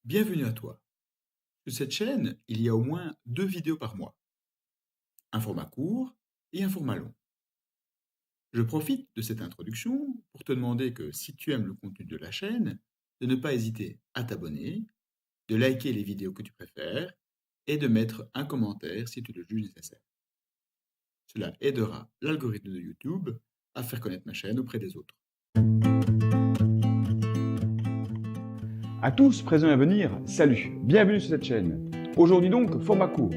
Bienvenue à toi. Sur cette chaîne, il y a au moins deux vidéos par mois, un format court et un format long. Je profite de cette introduction pour te demander que si tu aimes le contenu de la chaîne, de ne pas hésiter à t'abonner, de liker les vidéos que tu préfères et de mettre un commentaire si tu le juges nécessaire. Cela aidera l'algorithme de YouTube à faire connaître ma chaîne auprès des autres. À tous présents et à venir, salut, bienvenue sur cette chaîne. Aujourd'hui donc, format court.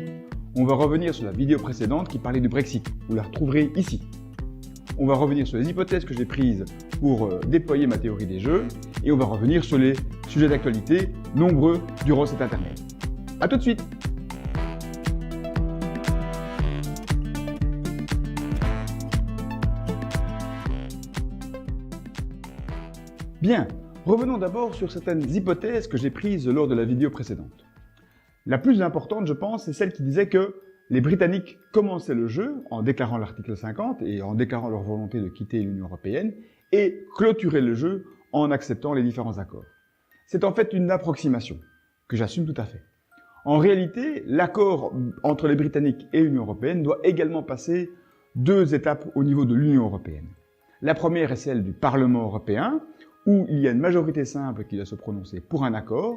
On va revenir sur la vidéo précédente qui parlait du Brexit, vous la retrouverez ici. On va revenir sur les hypothèses que j'ai prises pour déployer ma théorie des jeux, et on va revenir sur les sujets d'actualité nombreux durant cet intermède. A tout de suite. Bien, revenons d'abord sur certaines hypothèses que j'ai prises lors de la vidéo précédente. La plus importante, je pense, c'est celle qui disait que les Britanniques commençaient le jeu en déclarant l'article 50 et en déclarant leur volonté de quitter l'Union européenne et clôturaient le jeu en acceptant les différents accords. C'est en fait une approximation que j'assume tout à fait. En réalité, l'accord entre les Britanniques et l'Union européenne doit également passer deux étapes au niveau de l'Union européenne. La première est celle du Parlement européen, où il y a une majorité simple qui doit se prononcer pour un accord.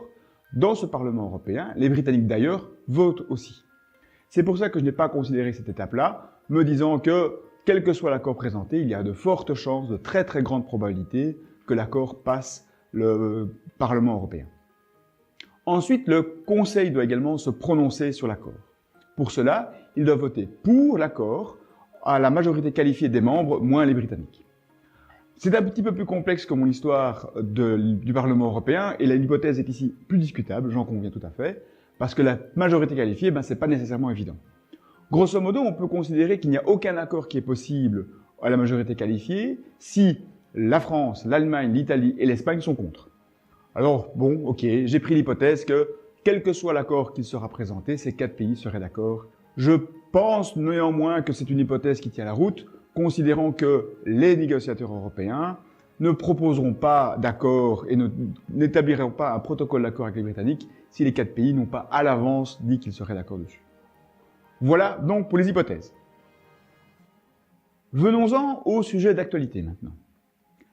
Dans ce Parlement européen, les Britanniques d'ailleurs votent aussi. C'est pour ça que je n'ai pas considéré cette étape-là, me disant que, quel que soit l'accord présenté, il y a de fortes chances, de très très grandes probabilités, que l'accord passe le Parlement européen. Ensuite, le Conseil doit également se prononcer sur l'accord. Pour cela, il doit voter pour l'accord à la majorité qualifiée des membres, moins les Britanniques. C'est un petit peu plus complexe que mon histoire du Parlement européen, et l'hypothèse est ici plus discutable, j'en conviens tout à fait, parce que la majorité qualifiée, c'est pas nécessairement évident. Grosso modo, on peut considérer qu'il n'y a aucun accord qui est possible à la majorité qualifiée si la France, l'Allemagne, l'Italie et l'Espagne sont contre. Alors, bon, ok, j'ai pris l'hypothèse que, quel que soit l'accord qui sera présenté, ces quatre pays seraient d'accord. Je pense néanmoins que c'est une hypothèse qui tient la route, considérant que les négociateurs européens ne proposeront pas d'accord et n'établiront pas un protocole d'accord avec les Britanniques si les quatre pays n'ont pas à l'avance dit qu'ils seraient d'accord dessus. Voilà donc pour les hypothèses. Venons-en au sujet d'actualité maintenant.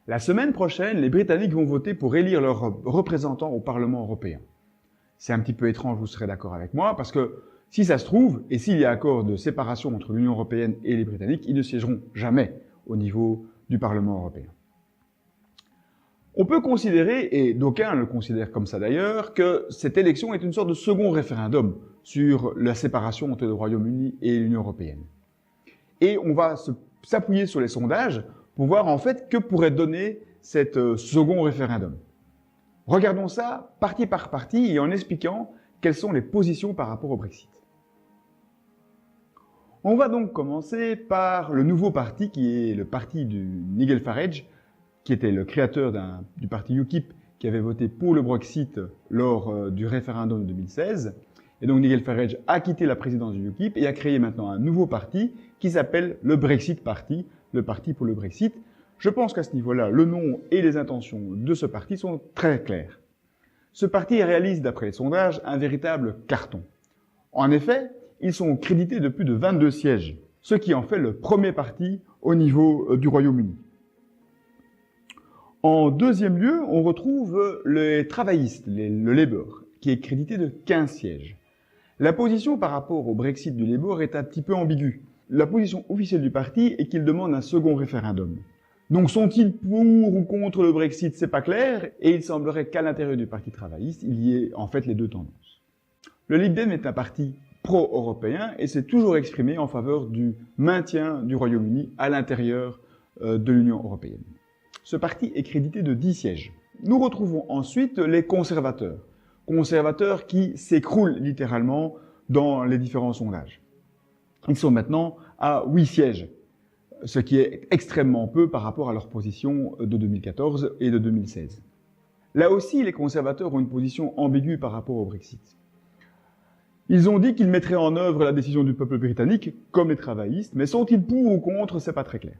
La semaine prochaine, les Britanniques vont voter pour élire leurs représentants au Parlement européen. C'est un petit peu étrange, vous serez d'accord avec moi, parce que si ça se trouve, et s'il y a accord de séparation entre l'Union européenne et les Britanniques, ils ne siégeront jamais au niveau du Parlement européen. On peut considérer, et d'aucuns le considèrent comme ça d'ailleurs, que cette élection est une sorte de second référendum sur la séparation entre le Royaume-Uni et l'Union européenne. Et on va s'appuyer sur les sondages pour voir en fait que pourrait donner cet second référendum. Regardons ça partie par partie et en expliquant quelles sont les positions par rapport au Brexit. On va donc commencer par le nouveau parti qui est le parti de Nigel Farage, qui était le créateur du parti UKIP qui avait voté pour le Brexit lors du référendum de 2016. Et donc Nigel Farage a quitté la présidence du UKIP et a créé maintenant un nouveau parti qui s'appelle le Brexit Party, le parti pour le Brexit. Je pense qu'à ce niveau-là, le nom et les intentions de ce parti sont très clairs. Ce parti réalise, d'après les sondages, un véritable carton. En effet, ils sont crédités de plus de 22 sièges, ce qui en fait le premier parti au niveau du Royaume-Uni. En deuxième lieu, on retrouve les travaillistes, le Labour, qui est crédité de 15 sièges. La position par rapport au Brexit du Labour est un petit peu ambiguë. La position officielle du parti est qu'il demande un second référendum. Donc sont-ils pour ou contre le Brexit, c'est pas clair, et il semblerait qu'à l'intérieur du parti travailliste, il y ait en fait les deux tendances. Le Lib Dem est un parti pro-européen et s'est toujours exprimé en faveur du maintien du Royaume-Uni à l'intérieur de l'Union européenne. Ce parti est crédité de 10 sièges. Nous retrouvons ensuite les conservateurs. Conservateurs qui s'écroulent littéralement dans les différents sondages. Ils sont maintenant à 8 sièges, ce qui est extrêmement peu par rapport à leur position de 2014 et de 2016. Là aussi, les conservateurs ont une position ambiguë par rapport au Brexit. Ils ont dit qu'ils mettraient en œuvre la décision du peuple britannique, comme les travaillistes, mais sont-ils pour ou contre, c'est pas très clair.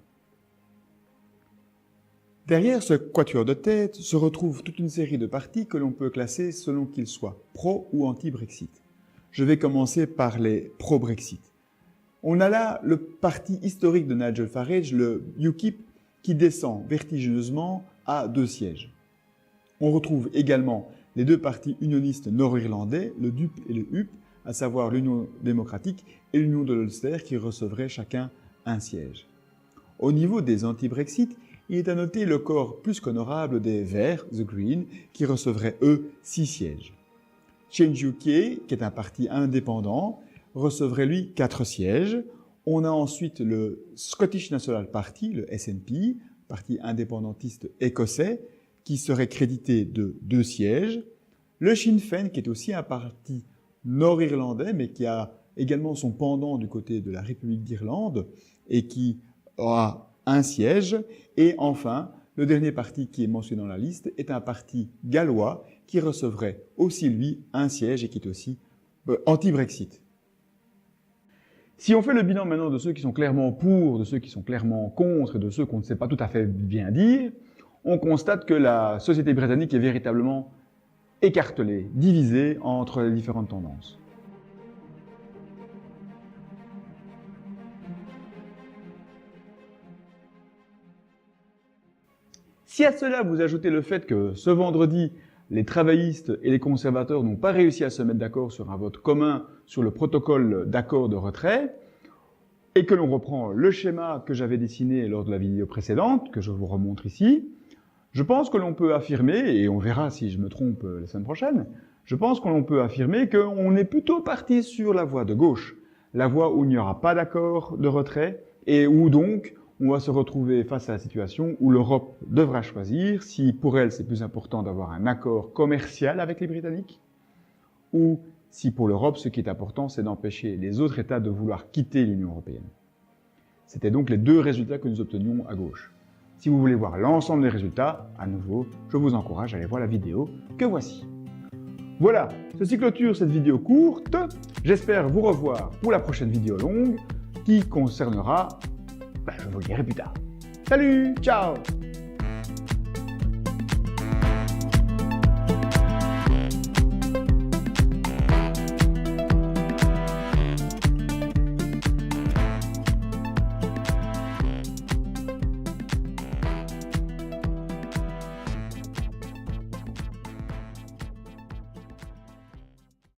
Derrière ce quatuor de tête se retrouve toute une série de partis que l'on peut classer selon qu'ils soient pro ou anti-Brexit. Je vais commencer par les pro-Brexit. On a là le parti historique de Nigel Farage, le UKIP, qui descend vertigineusement à 2 sièges. On retrouve également les 2 partis unionistes nord-irlandais, le DUP et le UP, à savoir l'Union démocratique et l'Union de l'Ulster, qui recevraient chacun 1 siège. Au niveau des anti-Brexit, il est à noter le corps plus qu'honorable des Verts, The Green, qui recevraient eux 6 sièges. Change UK, qui est un parti indépendant, recevrait lui 4 sièges. On a ensuite le Scottish National Party, le SNP, parti indépendantiste écossais, qui serait crédité de 2 sièges. Le Sinn Féin, qui est aussi un parti nord-irlandais, mais qui a également son pendant du côté de la République d'Irlande, et qui aura 1 siège. Et enfin, le dernier parti qui est mentionné dans la liste est un parti gallois, qui recevrait aussi lui 1 siège et qui est aussi anti-Brexit. Si on fait le bilan maintenant de ceux qui sont clairement pour, de ceux qui sont clairement contre et de ceux qu'on ne sait pas tout à fait bien dire, on constate que la société britannique est véritablement écartelée, divisée entre les différentes tendances. Si à cela vous ajoutez le fait que ce vendredi, les travaillistes et les conservateurs n'ont pas réussi à se mettre d'accord sur un vote commun sur le protocole d'accord de retrait, et que l'on reprend le schéma que j'avais dessiné lors de la vidéo précédente, que je vous remontre ici, je pense que l'on peut affirmer, et on verra si je me trompe la semaine prochaine, je pense que l'on peut affirmer qu'on est plutôt parti sur la voie de gauche, la voie où il n'y aura pas d'accord de retrait, et où donc on va se retrouver face à la situation où l'Europe devra choisir si pour elle c'est plus important d'avoir un accord commercial avec les Britanniques, ou si pour l'Europe ce qui est important c'est d'empêcher les autres États de vouloir quitter l'Union européenne. C'était donc les 2 résultats que nous obtenions à gauche. Si vous voulez voir l'ensemble des résultats, à nouveau, je vous encourage à aller voir la vidéo que voici. Voilà, ceci clôture cette vidéo courte. J'espère vous revoir pour la prochaine vidéo longue qui concernera, je vous le dirai plus tard. Salut, ciao!